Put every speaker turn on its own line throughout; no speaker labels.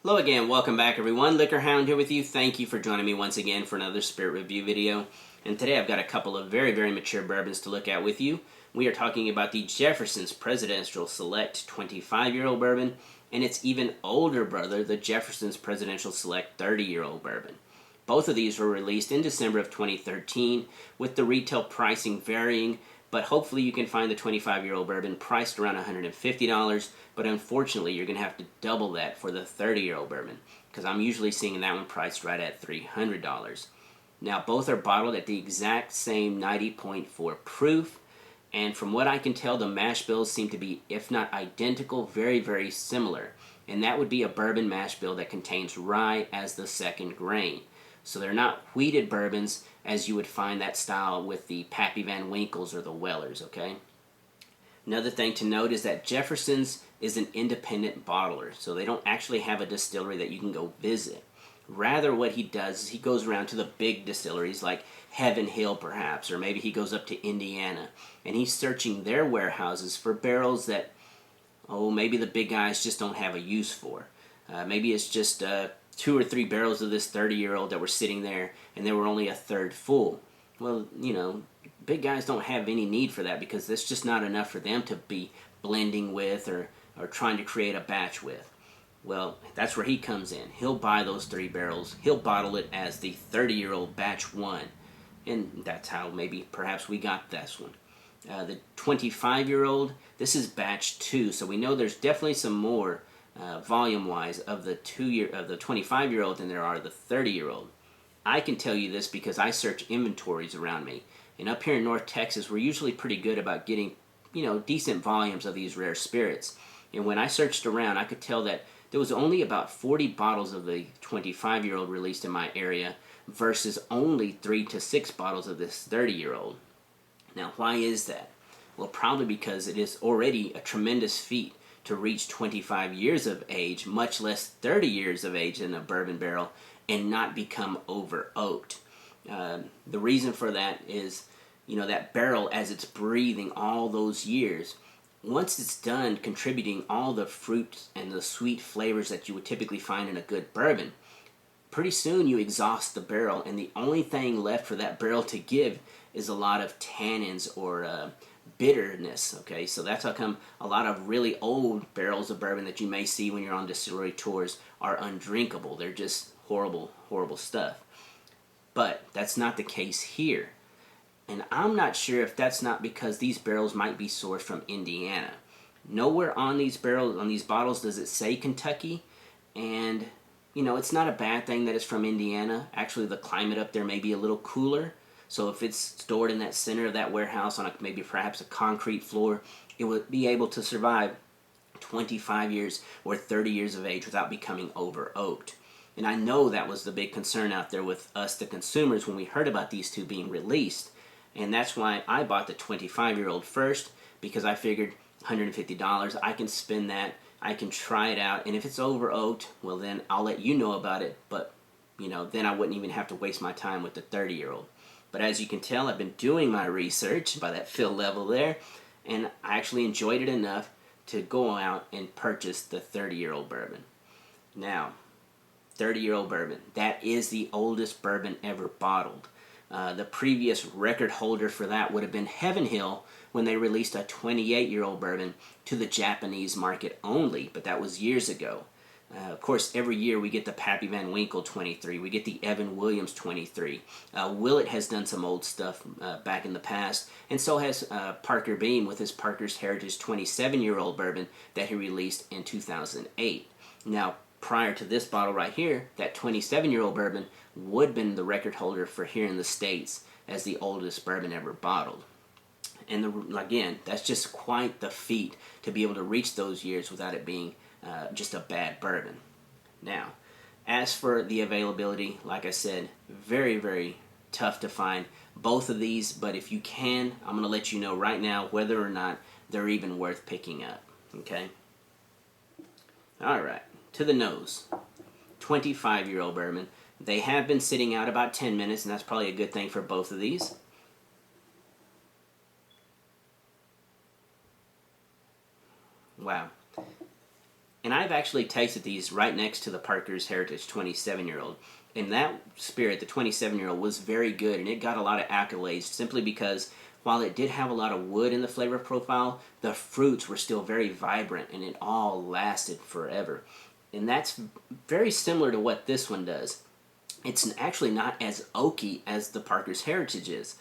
Hello again, welcome back everyone. LiquorHound here with you. Thank you for joining me once again for another spirit review video. And today I've got a couple of very mature bourbons to look at with you. We are talking about the Jefferson's Presidential Select 25-year-old bourbon and its even older brother, the Jefferson's Presidential Select 30-year-old bourbon. Both of these were released in December of 2013 with the retail pricing varying, but hopefully you can find the 25-year-old bourbon priced around $150, but unfortunately you're going to have to double that for the 30-year-old bourbon, because I'm usually seeing that one priced right at $300. Now both are bottled at the exact same 90.4 proof, and from what I can tell the mash bills seem to be, if not identical, very similar, and that would be a bourbon mash bill that contains rye as the second grain. So they're not wheated bourbons as you would find that style with the Pappy Van Winkles or the Wellers, okay? Another thing to note is that Jefferson's is an independent bottler, so they don't actually have a distillery that you can go visit. Rather, what he does is he goes around to the big distilleries like Heaven Hill perhaps, or maybe he goes up to Indiana, and he's searching their warehouses for barrels that, maybe the big guys just don't have a use for. Maybe it's just 2 or 3 barrels of this 30-year-old that were sitting there and they were only a third full. Well, big guys don't have any need for that because that's just not enough for them to be blending with or trying to create a batch with. Well, that's where he comes in. He'll buy those 3 barrels. He'll bottle it as the 30-year-old batch 1. And that's how maybe perhaps we got this one. The 25-year-old, this is batch 2, so we know there's definitely some more volume-wise of the 25-year-old than there are the 30-year-old. I can tell you this because I search inventories around me, and up here in North Texas, we're usually pretty good about getting, decent volumes of these rare spirits. And when I searched around, I could tell that there was only about 40 bottles of the 25-year-old released in my area versus only 3 to 6 bottles of this 30-year-old. Now, why is that? Well, probably because it is already a tremendous feat to reach 25 years of age, much less 30 years of age in a bourbon barrel, and not become over oaked. The reason for that is, that barrel, as it's breathing all those years, once it's done contributing all the fruit and the sweet flavors that you would typically find in a good bourbon, pretty soon you exhaust the barrel, and the only thing left for that barrel to give is a lot of tannins or bitterness. Okay, so that's how come a lot of really old barrels of bourbon that you may see when you're on distillery tours are undrinkable. They're just horrible stuff. But that's not the case here, and I'm not sure if that's not because these barrels might be sourced from Indiana. Nowhere on these barrels, on these bottles, does it say Kentucky, and it's not a bad thing that it's from Indiana. Actually, the climate up there may be a little cooler. So if it's stored in that center of that warehouse on maybe perhaps a concrete floor, it would be able to survive 25 years or 30 years of age without becoming over oaked. And I know that was the big concern out there with us, the consumers, when we heard about these two being released. And that's why I bought the 25-year-old first, because I figured $150, I can spend that, I can try it out, and if it's over oaked, well then I'll let you know about it, but then I wouldn't even have to waste my time with the 30-year-old. But as you can tell, I've been doing my research by that fill level there, and I actually enjoyed it enough to go out and purchase the 30-year-old bourbon. Now, 30-year-old bourbon, that is the oldest bourbon ever bottled. The previous record holder for that would have been Heaven Hill when they released a 28-year-old bourbon to the Japanese market only, but that was years ago. Of course, every year we get the Pappy Van Winkle 23, we get the Evan Williams 23. Willett has done some old stuff back in the past, and so has Parker Beam with his Parker's Heritage 27-year-old bourbon that he released in 2008. Now, prior to this bottle right here, that 27-year-old bourbon would have been the record holder for here in the States as the oldest bourbon ever bottled. And again, that's just quite the feat to be able to reach those years without it being just a bad bourbon. Now, as for the availability, like I said, very tough to find both of these, but if you can, I'm going to let you know right now whether or not they're even worth picking up. Okay? Alright, to the nose. 25-year-old bourbon. They have been sitting out about 10 minutes, and that's probably a good thing for both of these. Wow. And I've actually tasted these right next to the Parker's Heritage 27-year-old. And that spirit, the 27-year-old, was very good, and it got a lot of accolades simply because while it did have a lot of wood in the flavor profile, the fruits were still very vibrant, and it all lasted forever. And that's very similar to what this one does. It's actually not as oaky as the Parker's Heritage is.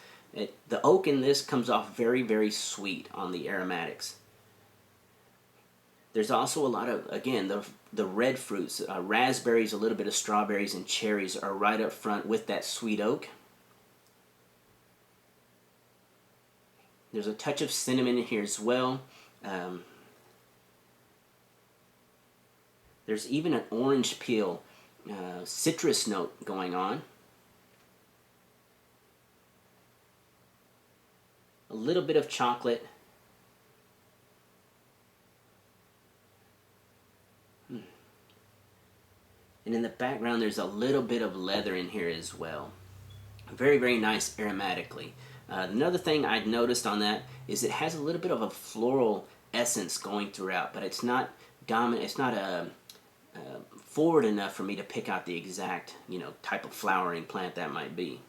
The oak in this comes off very, very sweet on the aromatics. There's also a lot of, again, the red fruits, raspberries, a little bit of strawberries, and cherries are right up front with that sweet oak. There's a touch of cinnamon in here as well. There's even an orange peel, citrus note going on. A little bit of chocolate. And in the background, there's a little bit of leather in here as well. Very, very nice aromatically. Another thing I'd noticed on that is it has a little bit of a floral essence going throughout, but it's not dominant. It's not forward enough for me to pick out the exact, type of flowering plant that might be.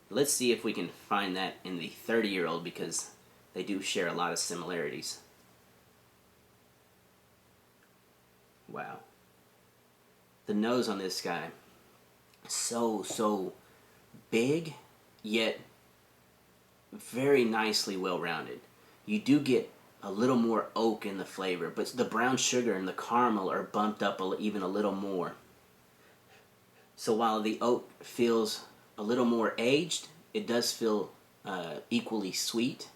Let's see if we can find that in the 30-year-old, because they do share a lot of similarities. Wow. The nose on this guy, so big, yet very nicely well-rounded. You do get a little more oak in the flavor, but the brown sugar and the caramel are bumped up even a little more. So while the oak feels a little more aged, it does feel equally sweet.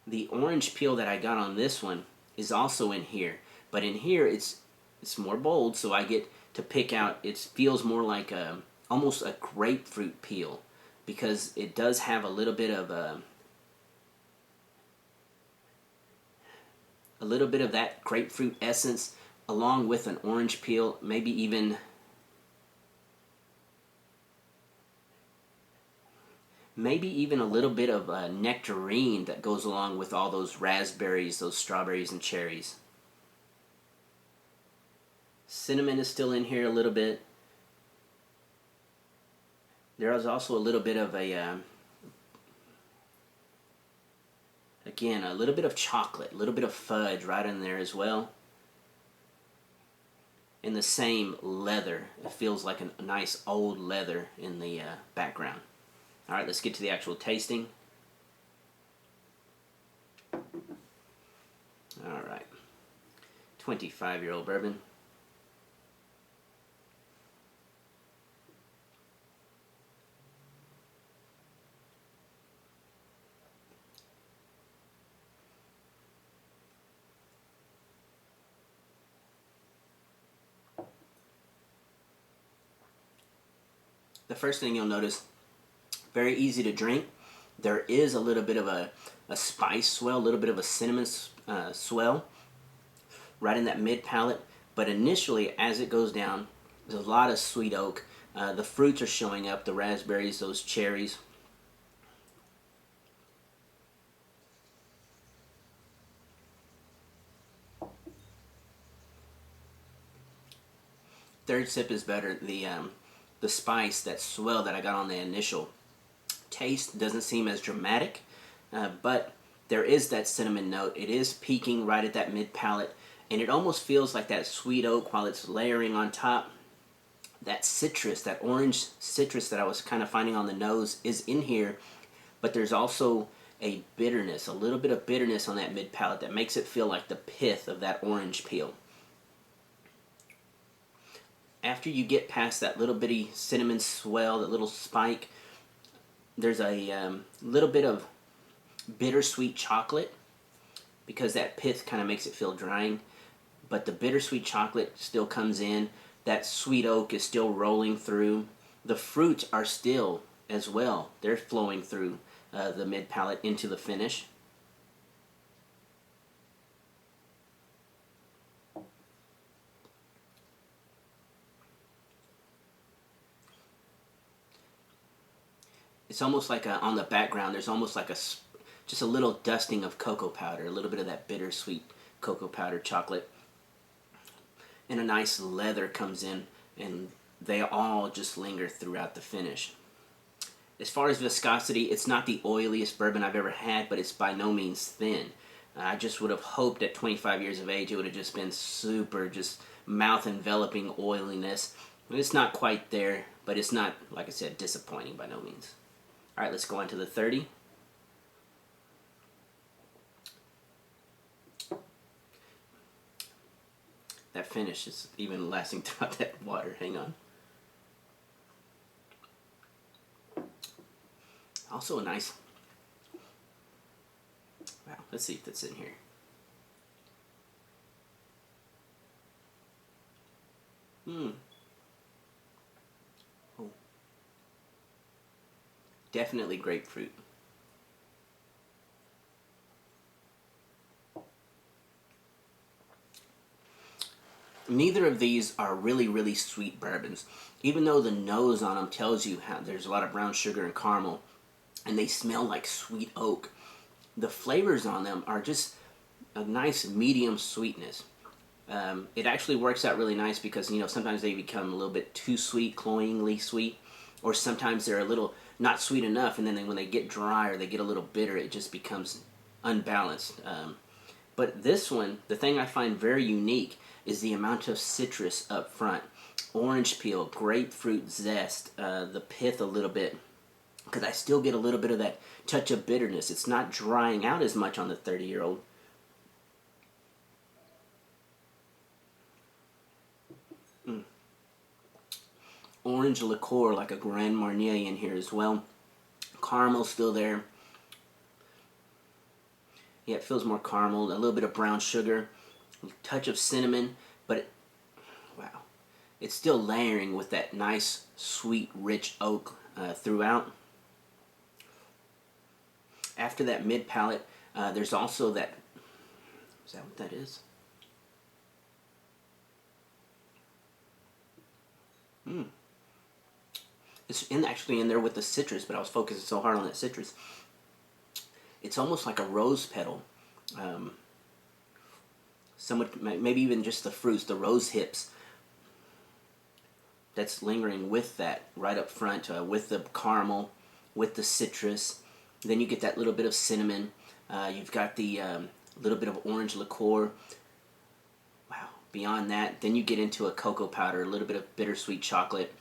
The orange peel that I got on this one is also in here. But in here, it's more bold, so I get to pick out. It feels more like almost a grapefruit peel, because it does have a little bit of that grapefruit essence, along with an orange peel, maybe even a little bit of nectarine that goes along with all those raspberries, those strawberries, and cherries. Cinnamon is still in here a little bit. There is also a little bit of again, a little bit of chocolate, a little bit of fudge right in there as well. And the same leather. It feels like a nice old leather in the background. All right, let's get to the actual tasting. All right. 25-year-old bourbon. The first thing you'll notice, very easy to drink. There is a little bit of a spice swell, a little bit of a cinnamon swell right in that mid palate. But initially, as it goes down, there's a lot of sweet oak. The fruits are showing up, the raspberries, those cherries. Third sip is better. The spice, that swell that I got on the initial taste doesn't seem as dramatic, but there is that cinnamon note. It is peaking right at that mid palate, and it almost feels like that sweet oak while it's layering on top. That citrus, that orange citrus that I was kind of finding on the nose is in here, but there's also a bitterness, a little bit of bitterness on that mid palate that makes it feel like the pith of that orange peel. After you get past that little bitty cinnamon swell, that little spike, there's a little bit of bittersweet chocolate, because that pith kind of makes it feel drying. But the bittersweet chocolate still comes in. That sweet oak is still rolling through. The fruits are still as well. They're flowing through the mid palate into the finish. It's almost like on the background, there's almost like just a little dusting of cocoa powder, a little bit of that bittersweet cocoa powder chocolate. And a nice leather comes in, and they all just linger throughout the finish. As far as viscosity, it's not the oiliest bourbon I've ever had, but it's by no means thin. I just would have hoped at 25 years of age it would have just been super, just mouth-enveloping oiliness. It's not quite there, but it's not, like I said, disappointing by no means. All right, let's go on to the 30. That finish is even lasting throughout that water. Hang on. Also a nice, wow, let's see if that's in here. Oh. Definitely grapefruit. Neither of these are really sweet bourbons. Even though the nose on them tells you how there's a lot of brown sugar and caramel, and they smell like sweet oak, the flavors on them are just a nice medium sweetness. It actually works out really nice because, you know, sometimes they become a little bit too sweet, cloyingly sweet, or sometimes they're a little not sweet enough, and then when they get dry or they get a little bitter, it just becomes unbalanced. But this one, the thing I find very unique is the amount of citrus up front. Orange peel, grapefruit zest, the pith a little bit, because I still get a little bit of that touch of bitterness. It's not drying out as much on the 30-year-old. Orange liqueur, like a Grand Marnier in here as well. Caramel still there. Yeah, it feels more caramel. A little bit of brown sugar, a touch of cinnamon, but wow, it's still layering with that nice, sweet, rich oak throughout. After that mid palate, there's also that. Is that what that is? It's actually in there with the citrus, but I was focusing so hard on that citrus. It's almost like a rose petal. Somewhat, maybe even just the fruits, the rose hips. That's lingering with that right up front, with the caramel, with the citrus. Then you get that little bit of cinnamon. You've got the little bit of orange liqueur. Wow. Beyond that, then you get into a cocoa powder, a little bit of bittersweet chocolate.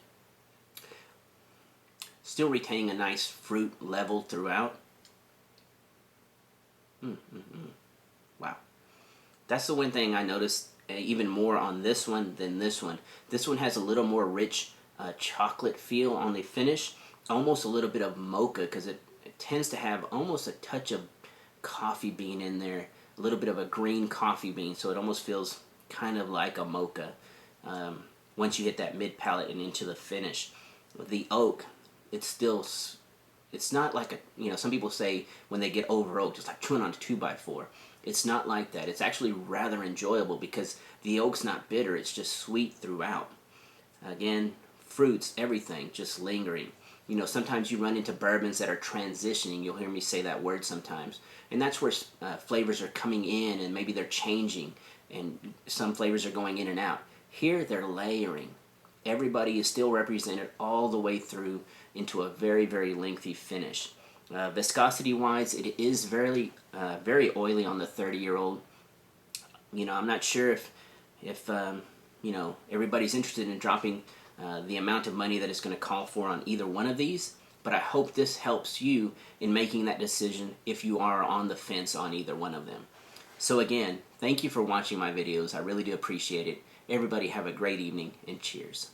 Still retaining a nice fruit level throughout. Wow. That's the one thing I noticed even more on this one than this one. This one has a little more rich chocolate feel on the finish. Almost a little bit of mocha, because it tends to have almost a touch of coffee bean in there. A little bit of a green coffee bean, so it almost feels kind of like a mocha once you hit that mid palate and into the finish. The oak, it's not like some people say when they get over oaked, it's like chewing on a 2x4. It's not like that. It's actually rather enjoyable because the oak's not bitter, it's just sweet throughout. Again, fruits, everything, just lingering. Sometimes you run into bourbons that are transitioning. You'll hear me say that word sometimes. And that's where flavors are coming in and maybe they're changing and some flavors are going in and out. Here, they're layering. Everybody is still represented all the way through into a very lengthy finish. Viscosity-wise, it is very oily on the 30-year-old. I'm not sure if everybody's interested in dropping the amount of money that it's going to call for on either one of these, but I hope this helps you in making that decision if you are on the fence on either one of them. So again, thank you for watching my videos. I really do appreciate it. Everybody have a great evening, and cheers.